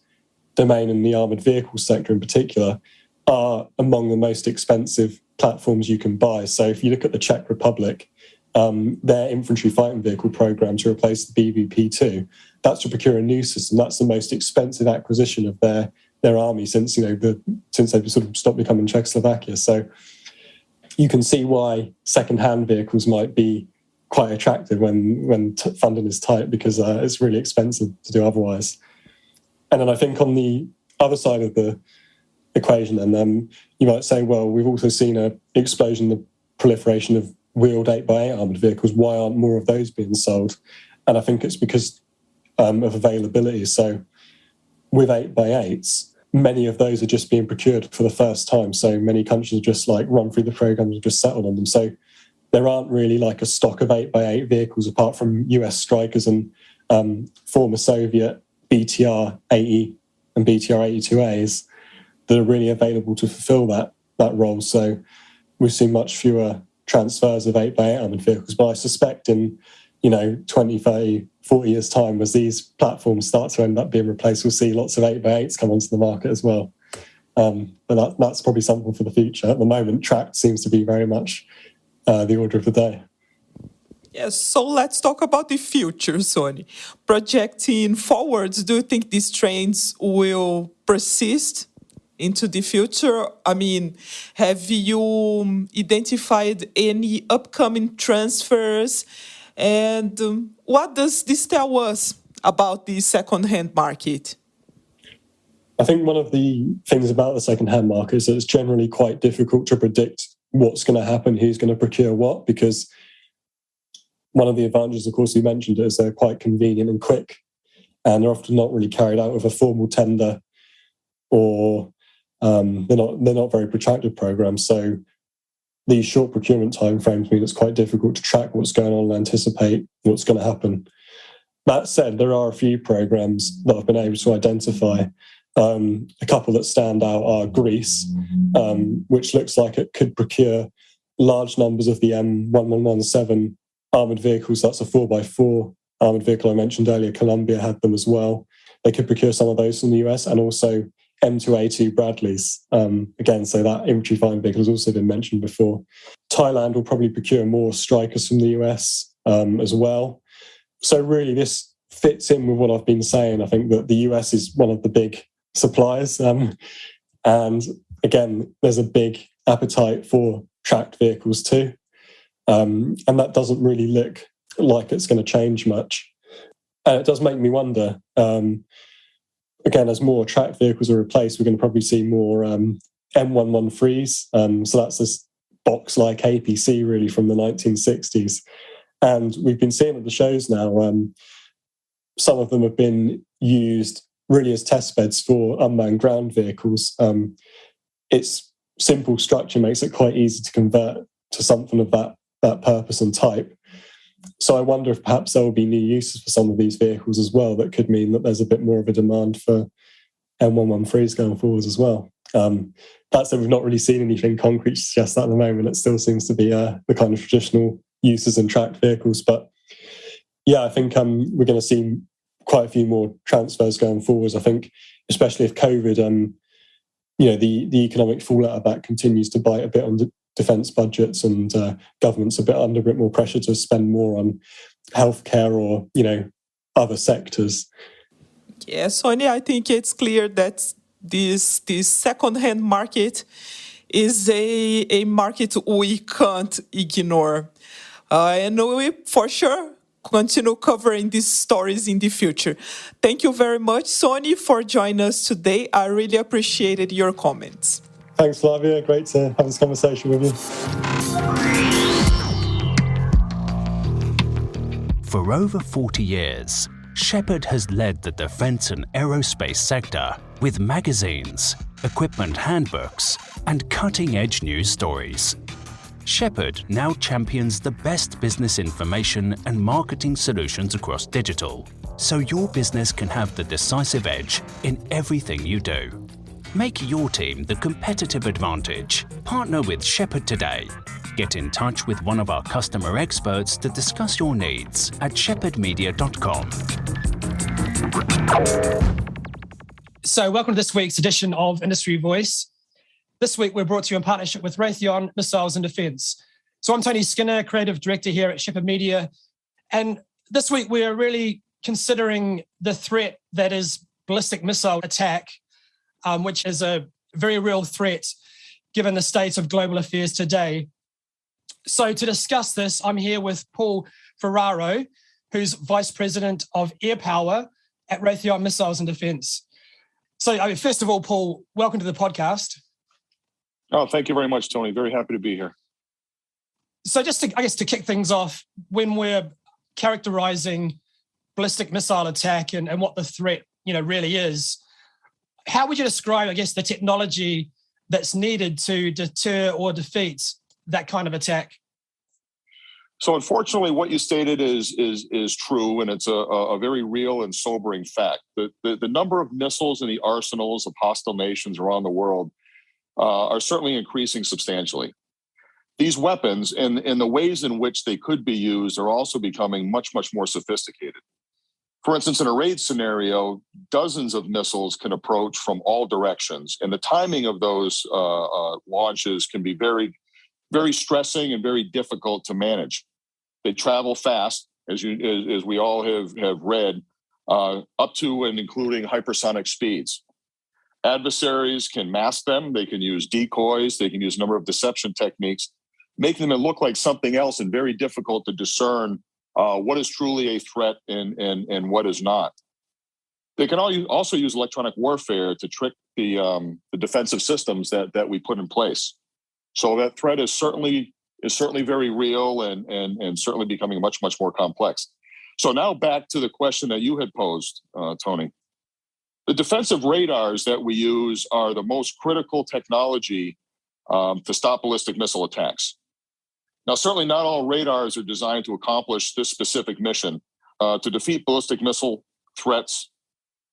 domain and the armoured vehicle sector in particular are among the most expensive platforms you can buy. So if you look at the Czech Republic, their infantry fighting vehicle program to replace the BVP-2, that's to procure a new system. That's the most expensive acquisition of their army since they've sort of stopped becoming Czechoslovakia. So you can see why second-hand vehicles might be quite attractive when funding is tight, because it's really expensive to do otherwise. And then I think on the other side of the equation, then you might say, well, we've also seen an explosion in the proliferation of wheeled 8x8 armoured vehicles. Why aren't more of those being sold? And I think it's because of availability. So with 8x8s, many of those are just being procured for the first time. So many countries just run through the programs and just settled on them. So there aren't really a stock of 8x8 vehicles apart from US Strikers and former Soviet BTR-80 and BTR-82As that are really available to fulfill that role. So we've seen much fewer transfers of 8x8 armoured vehicles. But I suspect in 20, 30, 40 years' time, as these platforms start to end up being replaced, we'll see lots of 8x8s come onto the market as well. But that's probably something for the future. At the moment, tracked seems to be very much the order of the day. Yes, so let's talk about the future, Sonny. Projecting forwards, do you think these trends will persist into the future? I mean, have you identified any upcoming transfers? And what does this tell us about the second-hand market? I think one of the things about the second-hand market is that it's generally quite difficult to predict what's going to happen, who's going to procure what, because one of the advantages, of course, we mentioned, is they're quite convenient and quick, and they're often not really carried out with a formal tender, or they're not very protracted programs. So these short procurement timeframes mean it's quite difficult to track what's going on and anticipate what's going to happen. That said, there are a few programs that I've been able to identify. A couple that stand out are Greece, which looks like it could procure large numbers of the M1117 armoured vehicles. That's a 4x4 armoured vehicle I mentioned earlier. Colombia had them as well. They could procure some of those from the US, and also M2A2 Bradleys. Again, so that infantry fighting vehicle has also been mentioned before. Thailand will probably procure more Strikers from the US as well. So really this fits in with what I've been saying. I think that the US is one of the big suppliers. And again, there's a big appetite for tracked vehicles too. And that doesn't really look like it's going to change much. And it does make me wonder, again, as more tracked vehicles are replaced, we're going to probably see more M113s. So that's this box-like APC really from the 1960s. And we've been seeing at the shows now, some of them have been used really as test beds for unmanned ground vehicles. Its simple structure makes it quite easy to convert to something of that purpose and type. So I wonder if perhaps there will be new uses for some of these vehicles as well that could mean that there's a bit more of a demand for M113s going forwards as well. That said, we've not really seen anything concrete to suggest that at the moment. It still seems to be the kind of traditional uses in tracked vehicles. But yeah, I think we're going to see quite a few more transfers going forwards. I think, especially if COVID, the economic fallout of that continues to bite a bit on defence budgets, and governments under a bit more pressure to spend more on healthcare or other sectors. Yeah, Sonia, I think it's clear that this second-hand market is a market we can't ignore, and we for sure continue covering these stories in the future. Thank you very much, Sonia, for joining us today. I really appreciated your comments. Thanks, Flavia. Great to have this conversation with you. For over 40 years, Shephard has led the defense and aerospace sector with magazines, equipment handbooks, and cutting-edge news stories. Shephard now champions the best business information and marketing solutions across digital, so your business can have the decisive edge in everything you do. Make your team the competitive advantage. Partner with Shephard today. Get in touch with one of our customer experts to discuss your needs at shephardmedia.com. So welcome to this week's edition of Industry Voice. This week we're brought to you in partnership with Raytheon Missiles and Defence. So I'm Tony Skinner, Creative Director here at Shephard Media. And this week we're really considering the threat that is ballistic missile attack, which is a very real threat given the state of global affairs today. So to discuss this, I'm here with Paul Ferraro, who's Vice President of Air Power at Raytheon Missiles and Defence. So first of all, Paul, welcome to the podcast. Oh, thank you very much, Tony. Very happy to be here. So just to kick things off, when we're characterizing ballistic missile attack and what the threat, really is, how would you describe, the technology that's needed to deter or defeat that kind of attack? So unfortunately, what you stated is true, and it's a very real and sobering fact. The number of missiles in the arsenals of hostile nations around the world are certainly increasing substantially. These weapons and the ways in which they could be used are also becoming much, much more sophisticated. For instance, in a raid scenario, dozens of missiles can approach from all directions, and the timing of those launches can be very, very stressing and very difficult to manage. They travel fast, as we all have read, up to and including hypersonic speeds. Adversaries can mask them. They can use decoys. They can use a number of deception techniques, making them look like something else and very difficult to discern what is truly a threat and what is not. They can also use electronic warfare to trick the defensive systems that we put in place. So that threat is certainly very real and certainly becoming much, much more complex. So now back to the question that you had posed, Tony. The defensive radars that we use are the most critical technology to stop ballistic missile attacks. Now, certainly not all radars are designed to accomplish this specific mission. To defeat ballistic missile threats,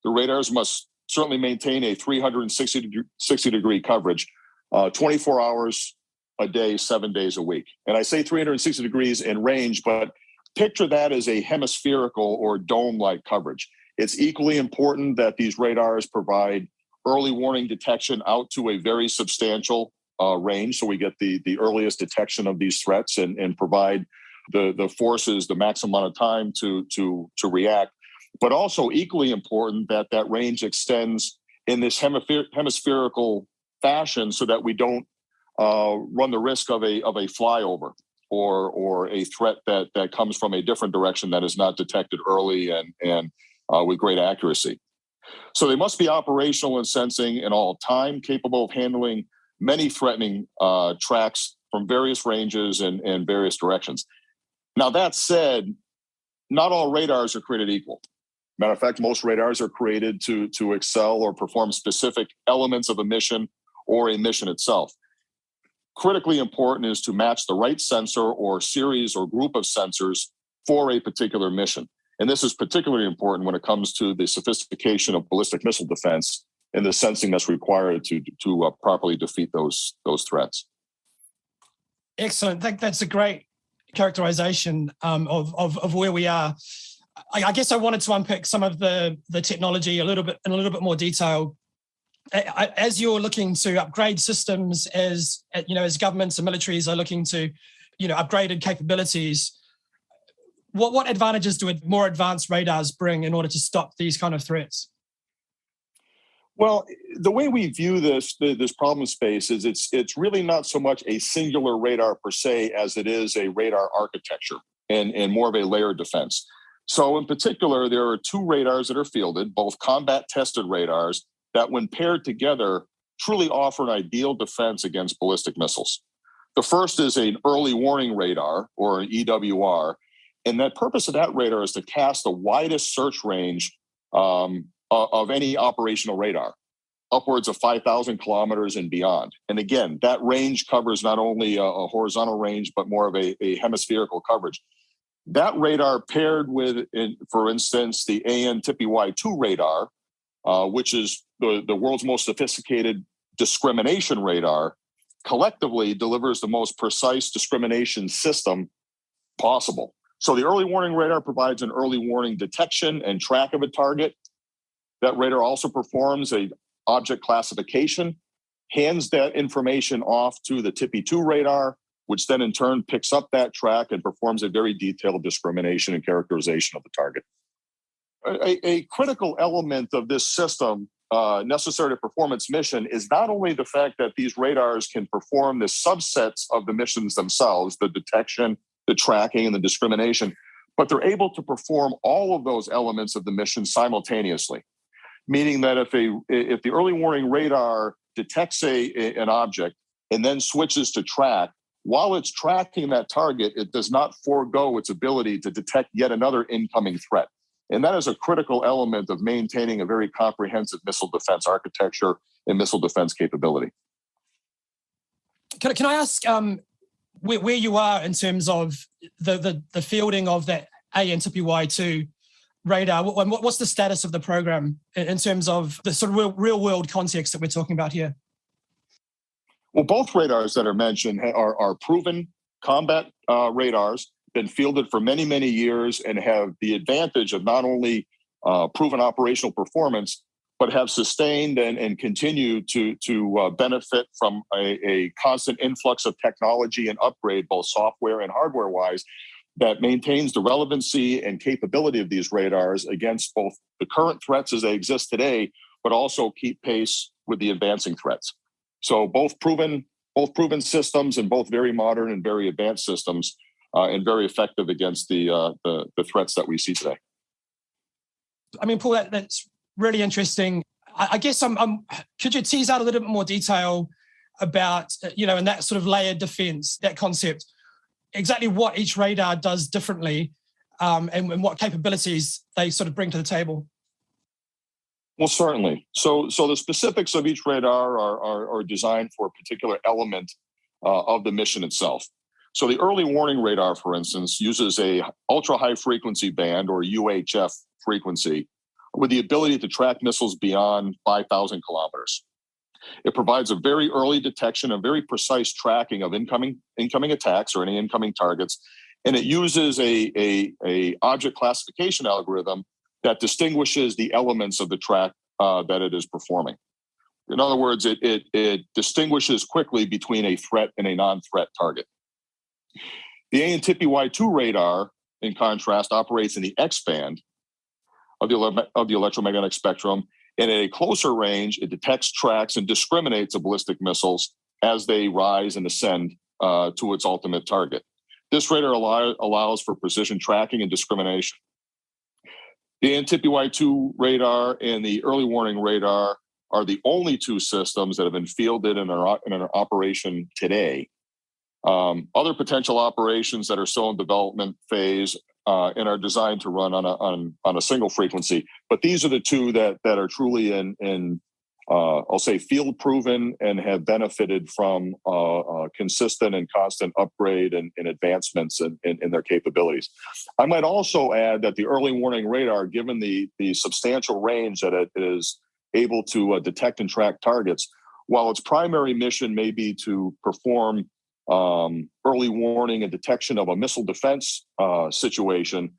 the radars must certainly maintain a 360-degree coverage, 24 hours a day, 7 days a week. And I say 360 degrees in range, but picture that as a hemispherical or dome-like coverage. It's equally important that these radars provide early warning detection out to a very substantial range, so we get the earliest detection of these threats and provide the forces the maximum amount of time to react. But also equally important that range extends in this hemispherical fashion so that we don't run the risk of a flyover or a threat that comes from a different direction that is not detected early and with great accuracy. So they must be operational and sensing in all time, capable of handling many threatening tracks from various ranges and various directions. Now, that said, not all radars are created equal. Matter of fact, most radars are created to excel or perform specific elements of a mission or a mission itself. Critically important is to match the right sensor or series or group of sensors for a particular mission. And this is particularly important when it comes to the sophistication of ballistic missile defense and the sensing that's required to properly defeat those threats. Excellent. I think that's a great characterization of where we are. I guess I wanted to unpick some of the technology in a little bit more detail. As you're looking to upgrade systems, as governments and militaries are looking to, upgraded capabilities, what advantages do more advanced radars bring in order to stop these kind of threats? Well, the way we view this problem space is it's really not so much a singular radar per se as it is a radar architecture and more of a layered defense. So in particular, there are two radars that are fielded, both combat tested radars that when paired together truly offer an ideal defense against ballistic missiles. The first is an early warning radar, or an EWR, and the purpose of that radar is to cast the widest search range of any operational radar, upwards of 5,000 kilometers and beyond. And again, that range covers not only a horizontal range, but more of a hemispherical coverage. That radar paired with, for instance, the AN-TPY-2 radar, which is the world's most sophisticated discrimination radar, collectively delivers the most precise discrimination system possible. So the early warning radar provides an early warning detection and track of a target. That radar also performs an object classification, hands that information off to the TPY-2 radar, which then in turn picks up that track and performs a very detailed discrimination and characterization of the target. A critical element of this system necessary to perform its mission is not only the fact that these radars can perform the subsets of the missions themselves, the detection, the tracking, and the discrimination, but they're able to perform all of those elements of the mission simultaneously. Meaning that if the early warning radar detects an object and then switches to track, while it's tracking that target, it does not forego its ability to detect yet another incoming threat. And that is a critical element of maintaining a very comprehensive missile defense architecture and missile defense capability. Can I ask where you are in terms of the fielding of that AN-TPY-2 radar? What's the status of the program in terms of the sort of real world context that we're talking about here? Well, both radars that are mentioned are proven combat radars, been fielded for many, many years, and have the advantage of not only proven operational performance, but have sustained and continue to benefit from a constant influx of technology and upgrade, both software and hardware-wise, that maintains the relevancy and capability of these radars against both the current threats as they exist today, but also keep pace with the advancing threats. So both proven systems, and both very modern and very advanced systems, and very effective against the threats that we see today. I mean, Paul, that's really interesting. I guess could you tease out a little bit more detail about, in that sort of layered defense, that concept, exactly what each radar does differently, and what capabilities they sort of bring to the table? Well, certainly. So the specifics of each radar are designed for a particular element of the mission itself. So the early warning radar, for instance, uses a ultra high frequency band, or UHF frequency, with the ability to track missiles beyond 5,000 kilometers. It provides a very early detection, a very precise tracking of incoming attacks or any incoming targets, and it uses a object classification algorithm that distinguishes the elements of the track that it is performing. In other words, it distinguishes quickly between a threat and a non-threat target. The AN-TPY-2 radar, in contrast, operates in the X-band of the electromagnetic spectrum, and at a closer range, it detects, tracks, and discriminates the ballistic missiles as they rise and ascend to its ultimate target. This radar allows for precision tracking and discrimination. The AN-TPY-2 radar and the early warning radar are the only two systems that have been fielded in an operation today. Other potential operations that are still in development phase and are designed to run on a single frequency, but these are the two that are truly in I'll say field proven and have benefited from consistent and constant upgrade and advancements in their capabilities. I might also add that the early warning radar, given the substantial range that it is able to detect and track targets, while its primary mission may be to perform early warning and detection of a missile defense situation,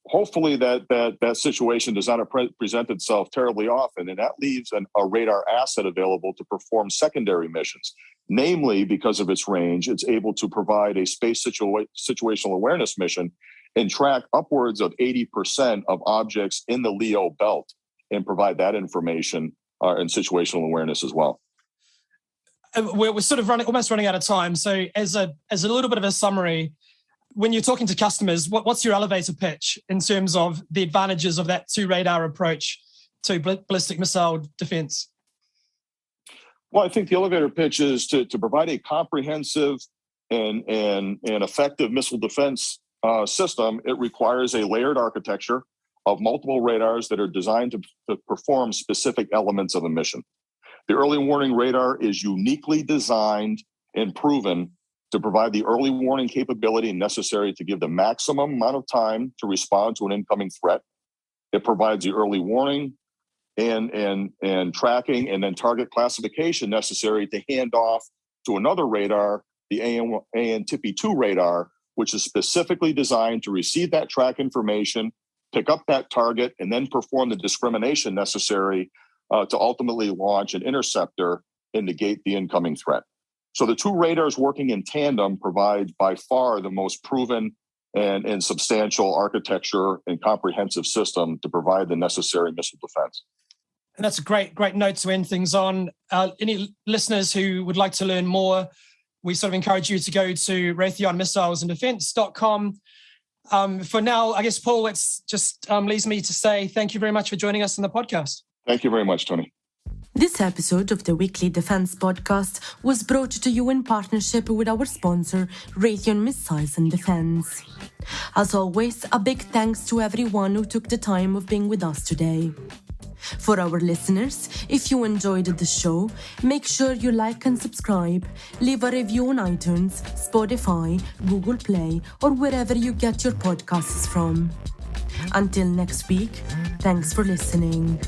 hopefully that situation does not present itself terribly often, and that leaves a radar asset available to perform secondary missions. Namely, because of its range, it's able to provide a space situational awareness mission and track upwards of 80% of objects in the LEO belt and provide that information and situational awareness as well. We're sort of almost running out of time. So as a little bit of a summary, when you're talking to customers, what's your elevator pitch in terms of the advantages of that two radar approach to ballistic missile defense? Well, I think the elevator pitch is to provide a comprehensive and effective missile defense system. It requires a layered architecture of multiple radars that are designed to perform specific elements of a mission. The early warning radar is uniquely designed and proven to provide the early warning capability necessary to give the maximum amount of time to respond to an incoming threat. It provides the early warning and tracking and then target classification necessary to hand off to another radar, the AN-TIPI-2 radar, which is specifically designed to receive that track information, pick up that target, and then perform the discrimination necessary to ultimately launch an interceptor and negate the incoming threat. So the two radars working in tandem provide by far the most proven and substantial architecture and comprehensive system to provide the necessary missile defense. And that's a great note to end things on. Any listeners who would like to learn more, we sort of encourage you to go to raytheonmissilesandefense.com. For now, I guess, Paul, it's just leaves me to say thank you very much for joining us on the podcast. Thank you very much, Tony. This episode of the Weekly Defense Podcast was brought to you in partnership with our sponsor, Raytheon Missiles and Defense. As always, a big thanks to everyone who took the time of being with us today. For our listeners, if you enjoyed the show, make sure you like and subscribe, leave a review on iTunes, Spotify, Google Play, or wherever you get your podcasts from. Until next week, thanks for listening.